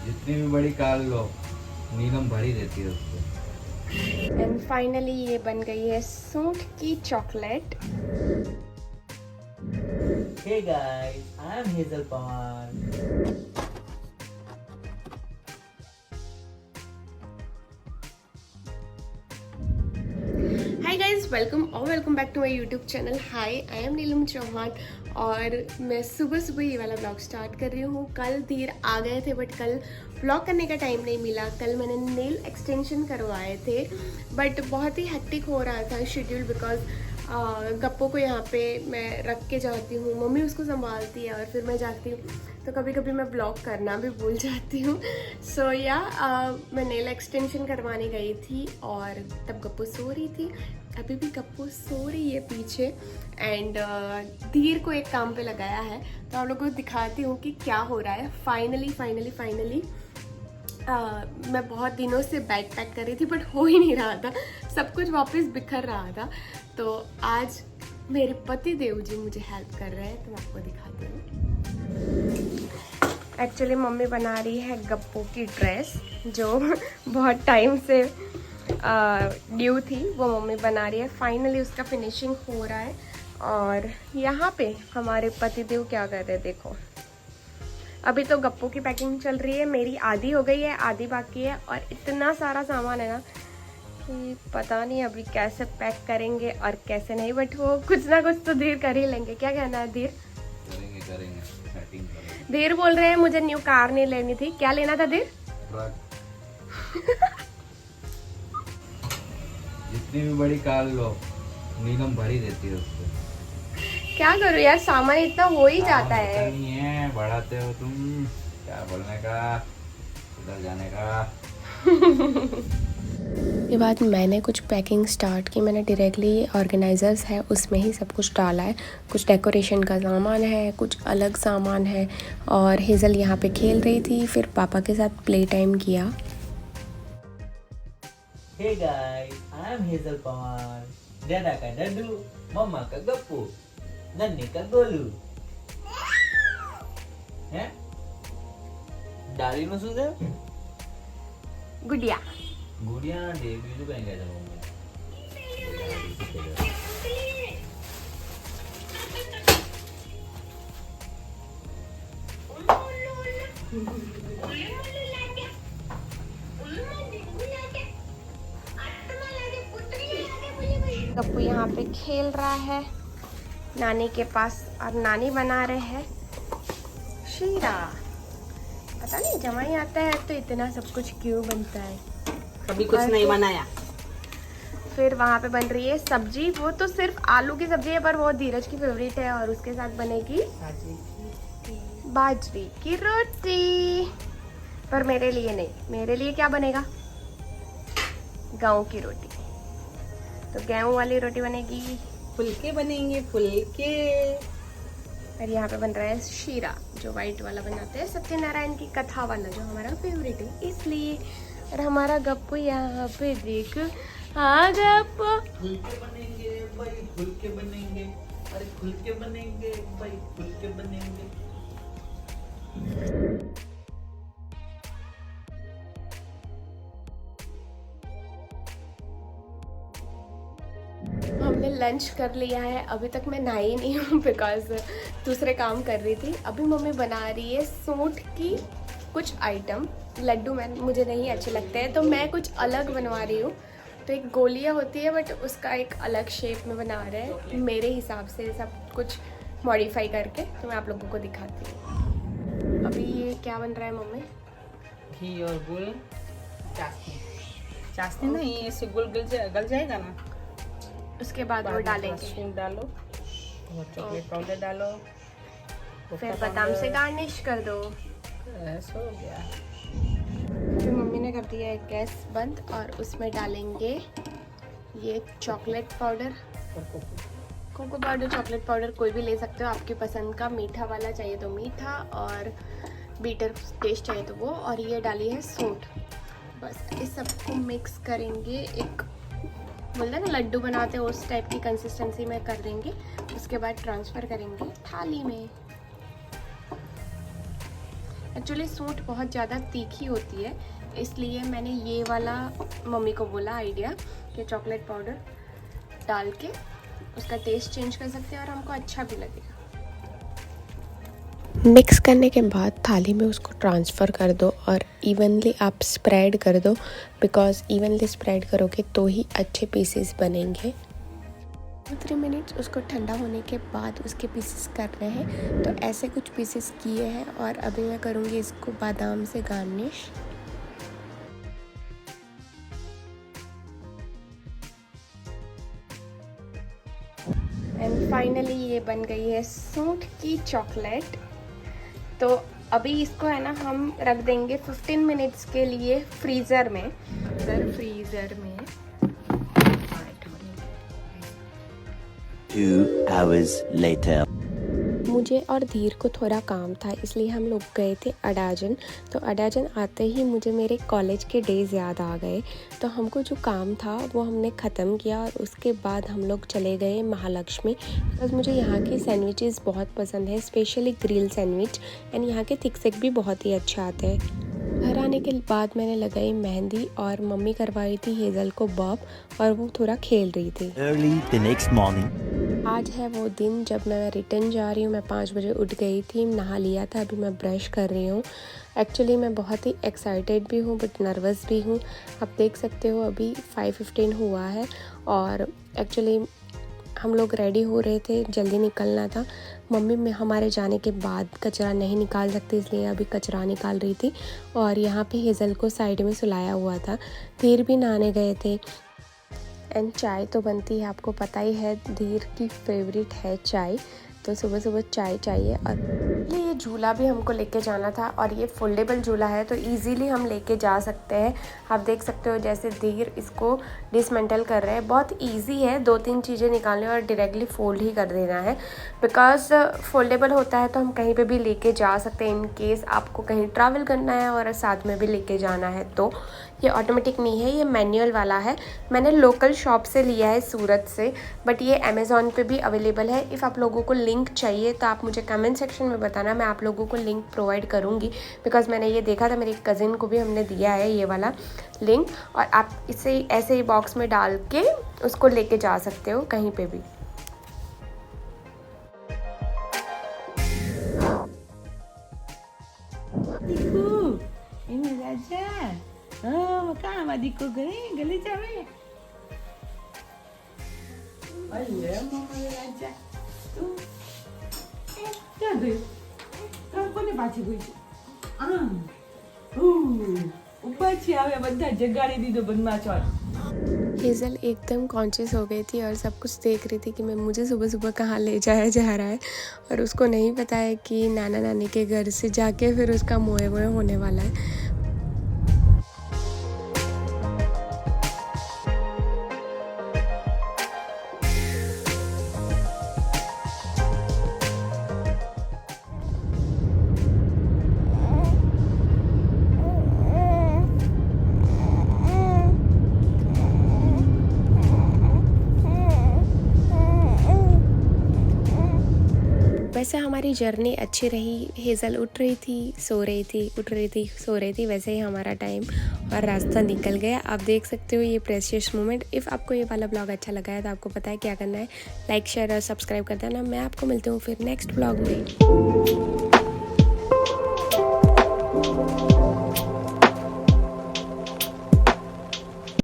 जितनी भी बड़ी कार लो, नीलम भरी देती है उसको। एंड फाइनली ये बन गई है सूंठ की chocolate. Hey guys, I am Hazel Pawan. Hi guys, welcome back to my YouTube channel. Hi, I am Neelam Chauhan और मैं सुबह सुबह ये वाला ब्लॉग स्टार्ट कर रही हूँ। कल धीर आ गए थे बट कल ब्लॉग करने का टाइम नहीं मिला। कल मैंने नेल एक्सटेंशन करवाए थे बट बहुत ही हेक्टिक हो रहा था शेड्यूल बिकॉज गप्पो को यहाँ पे मैं रख के जाती हूँ, मम्मी उसको संभालती है और फिर मैं जाती हूँ, तो कभी कभी मैं ब्लॉग करना भी भूल जाती हूँ। सो या मैं नेल एक्सटेंशन करवाने गई थी और तब गप्पो सो रही थी। अभी भी गप्पो सो रही है पीछे एंड धीर को एक काम पे लगाया है, तो आप लोगों को दिखाती हूँ कि क्या हो रहा है। फाइनली मैं बहुत दिनों से बैग पैक कर रही थी बट हो ही नहीं रहा था, सब कुछ वापस बिखर रहा था। तो आज मेरे पति देव जी मुझे हेल्प कर रहे हैं, तो मैं आपको दिखाती हूँ। एक्चुअली मम्मी बना रही है गप्पो की ड्रेस जो बहुत टाइम से ड्यू थी, वो मम्मी बना रही है। फाइनली उसका फिनिशिंग हो रहा है और यहाँ पे हमारे पति देव क्या कर रहे हैं देखो। अभी तो गप्पो की पैकिंग चल रही है, मेरी आधी हो गई है, आधी बाकी है और इतना सारा सामान है ना कि पता नहीं अभी कैसे पैक करेंगे और कैसे नहीं, बट वो कुछ ना कुछ तो धीर कर ही लेंगे। क्या कहना है धीर? करेंगे सेटिंग करेंगे। धीर बोल रहे हैं मुझे न्यू कार नहीं लेनी थी। क्या लेना था धीर? ट्रक। जितनी भी बड़ी कार लो, नीलम भरी देती है उसको। क्या करूँ यार, सामान इतना हो ही जाता पता है। नहीं है, बढ़ाते हो तुम। क्या बोलने का, उधर जाने का। ये बात मैंने कुछ पैकिंग स्टार्ट की, मैंने डायरेक्टली ऑर्गेनाइजर्स है उसमें ही सब कुछ डाला है। कुछ डेकोरेशन का सामान है, कुछ अलग सामान है और हेज़ल यहाँ पे खेल रही थी, फिर पापा के साथ प्ले टाइम किया। Hey guys, I am Hazel Pawan. Dada का डड्डू, मम्मा का गप्पू, नन्हे का गोलू. हैं? डाली નું શું છે? गुड़िया ગુડિયા દે બીજું કઈ કહે છે મમ્મી. गप्पू यहाँ पे खेल रहा है नानी के पास और नानी बना रहे हैं शीरा। पता नहीं जमाई आता है तो इतना सब कुछ क्यों बनता है, कभी कुछ नहीं बनाया। फिर वहाँ पे बन रही है सब्जी, वो तो सिर्फ आलू की सब्जी है पर वो धीरज की फेवरेट है और उसके साथ बनेगी बाजरी की रोटी। पर मेरे लिए नहीं, मेरे लिए क्या बनेगा? गेहूं की रोटी। तो गेहूं वाली रोटी बनेगी फुलके बनेंगे, फुलके। और यहाँ पे बन रहा है शीरा जो वाइट वाला बनाते हैं, सत्यनारायण की कथा वाला जो हमारा फेवरेट है इसलिए। और हमारा गप्पू यहाँ पे देख, हाँ गप्पू फुलके बनेंगे भाई, फुलके बनेंगे. अरे फुलके बनेंगे भाई, फुलके बनेंगे. हमने लंच कर लिया है, अभी तक मैं नहाई नहीं हूँ बिकॉज दूसरे काम कर रही थी। अभी मम्मी बना रही है सूंठ की कुछ आइटम। लड्डू मुझे नहीं अच्छे लगते हैं तो मैं कुछ अलग बनवा रही हूँ। तो एक गोलियाँ होती है बट उसका एक अलग शेप में बना रहे हैं मेरे हिसाब से, सब कुछ मॉडिफाई करके। तो मैं आप लोगों को दिखाती हूँ। अभी ये क्या बन रहा है मम्मी? घी और गुड़, चाशनी। चाशनी नहीं, इससे गुड़ गल जाएगा ना। उसके बाद वो डालेंगे, स्पून डालो और चॉकलेट पाउडर डालो, फिर बादाम से गार्निश कर दो। ऐसा हो गया। फिर मम्मी ने कर दिया है गैस बंद और उसमें डालेंगे ये chocolate powder, cocoa powder, chocolate powder कोई भी ले सकते हो आपकी पसंद का। मीठा वाला चाहिए तो मीठा और बीटर टेस्ट चाहिए तो वो। और ये डाली है सूंठ। बस इस सबको मिक्स करेंगे, एक बोलते हैं ना लड्डू बनाते हैं उस टाइप की कंसिस्टेंसी में कर देंगे। उसके बाद ट्रांसफ़र करेंगे थाली में। एक्चुअली सूंठ बहुत ज़्यादा तीखी होती है, इसलिए मैंने ये वाला मम्मी को बोला आइडिया कि चॉकलेट पाउडर डाल के उसका टेस्ट चेंज कर सकते हैं और हमको अच्छा भी लगेगा। मिक्स करने के बाद थाली में उसको ट्रांसफ़र कर दो और इवनली आप स्प्रेड कर दो, बिकॉज़ इवनली स्प्रेड करोगे तो ही अच्छे पीसेस बनेंगे। 3 मिनट्स उसको ठंडा होने के बाद उसके पीसेस कर रहे हैं, तो ऐसे कुछ पीसेस किए हैं और अभी मैं करूँगी इसको बादाम से गार्निश। एंड फाइनली ये बन गई है सूंठ की चॉकलेट। तो अभी इसको है ना हम रख देंगे 15 मिनट्स के लिए फ्रीज़र में। फ्रीज़र में 2 hours later. मुझे और धीर को थोड़ा काम था, इसलिए हम लोग गए थे अडाजन। तो अडाजन आते ही मुझे मेरे कॉलेज के डेज़ याद आ गए। तो हमको जो काम था वो हमने ख़त्म किया और उसके बाद हम लोग चले गए महालक्ष्मी, बिकॉज़ मुझे यहाँ की सैंडविचेस बहुत पसंद है, स्पेशली ग्रिल सैंडविच। एंड यहाँ के थिक सेक भी बहुत ही अच्छे आते हैं। घर आने के बाद मैंने लगाई मेहंदी और मम्मी करवाई थी हेज़ल को बॉब और वो थोड़ा खेल रही थी। Early the next morning. आज है वो दिन जब मैं रिटर्न जा रही हूँ। मैं 5 बजे उठ गई थी, नहा लिया था, अभी मैं ब्रश कर रही हूँ। एक्चुअली मैं बहुत ही एक्साइटेड भी हूँ बट नर्वस भी हूँ। आप देख सकते हो अभी 5:15 हुआ है और एक्चुअली हम लोग रेडी हो रहे थे, जल्दी निकलना था। मम्मी में हमारे जाने के बाद कचरा नहीं निकाल सकती, इसलिए अभी कचरा निकाल रही थी। और यहाँ पे हेज़ल को साइड में सुलाया हुआ था, धीर भी नहाने गए थे। एंड चाय तो बनती है, आपको पता ही है धीर की फेवरेट है चाय, तो सुबह सुबह चाय चाहिए। और ये झूला भी हमको लेके जाना था और ये फोल्डेबल झूला है तो इजीली हम लेके जा सकते हैं। आप देख सकते हो जैसे धीर इसको डिसमेंटल कर रहे हैं। बहुत इजी है, 2-3 चीज़ें निकालने और डायरेक्टली फोल्ड ही कर देना है, बिकॉज फोल्डेबल होता है तो हम कहीं पे भी लेके जा सकते हैं। इन केस आपको कहीं ट्रैवल करना है और साथ में भी लेके जाना है तो। ये ऑटोमेटिक नहीं है, ये मैनुअल वाला है। मैंने लोकल शॉप से लिया है सूरत से, बट ये अमेज़ॉन पे भी अवेलेबल है। इफ़ आप लोगों को लिंक चाहिए तो आप मुझे कमेंट सेक्शन में बताना, मैं आप लोगों को लिंक प्रोवाइड करूँगी, बिकॉज़ मैंने ये देखा था, मेरी कज़िन को भी हमने दिया है ये वाला लिंक। और आप इसे ऐसे ही बॉक्स में डाल के उसको लेके जा सकते हो कहीं पे भी। Ini Raja. Oh, makan adikku geli cawe. Ayo, mama Raja. Tu. Jadi. Kau ni baca buku. ऊपर छी आवे बद्दा जगाड़ी दी दो बदमा चल। हेज़ल एकदम कॉन्शियस हो गई थी और सब कुछ देख रही थी कि मैं मुझे सुबह सुबह कहाँ ले जाया जा रहा है, और उसको नहीं पता है कि नाना नानी के घर से जाके फिर उसका मोए मोए होने वाला है। वैसे हमारी जर्नी अच्छी रही। हेज़ल उठ रही थी, सो रही थी, उठ रही थी, सो रही थी, वैसे ही हमारा टाइम और रास्ता निकल गया। आप देख सकते हो ये प्रेशियस मोमेंट। इफ़ आपको ये वाला ब्लॉग अच्छा लगा है तो आपको पता है क्या करना है, लाइक शेयर और सब्सक्राइब कर देना। मैं आपको मिलती हूँ फिर नेक्स्ट ब्लॉग में।